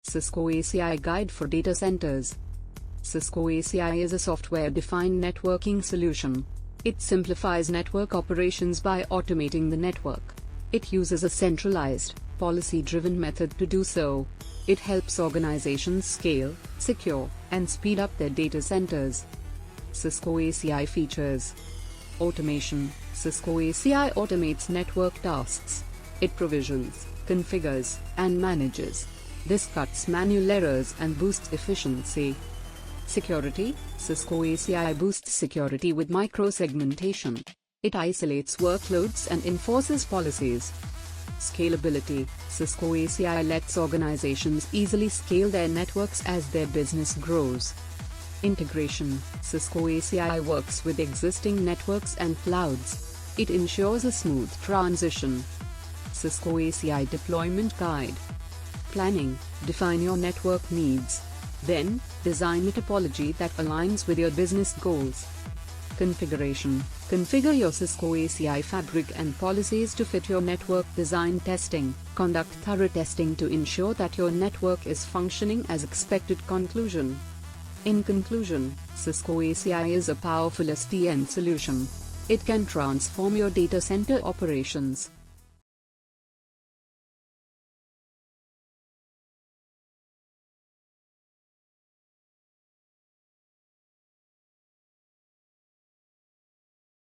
Cisco ACI Guide for Data Centers. Cisco ACI is a software-defined networking solution. It simplifies network operations by automating the network. It uses a centralized, policy-driven method to do so. It helps organizations scale, secure, and speed up their data centers. Cisco ACI features: automation. Cisco ACI automates network tasks. It provisions, configures, and manages. This cuts manual errors and boosts efficiency. Security. Cisco ACI boosts security with micro-segmentation. It isolates workloads and enforces policies. Scalability. Cisco ACI lets organizations easily scale their networks as their business grows. Integration. Cisco ACI works with existing networks and clouds. It ensures a smooth transition. Cisco ACI Deployment Guide. Planning. Define your network needs. Then, design a topology that aligns with your business goals. Configuration. Configure your Cisco ACI fabric and policies to fit your network design. Testing. Conduct thorough testing to ensure that your network is functioning as expected. Conclusion. In conclusion, Cisco ACI is a powerful SDN solution. It can transform your data center operations.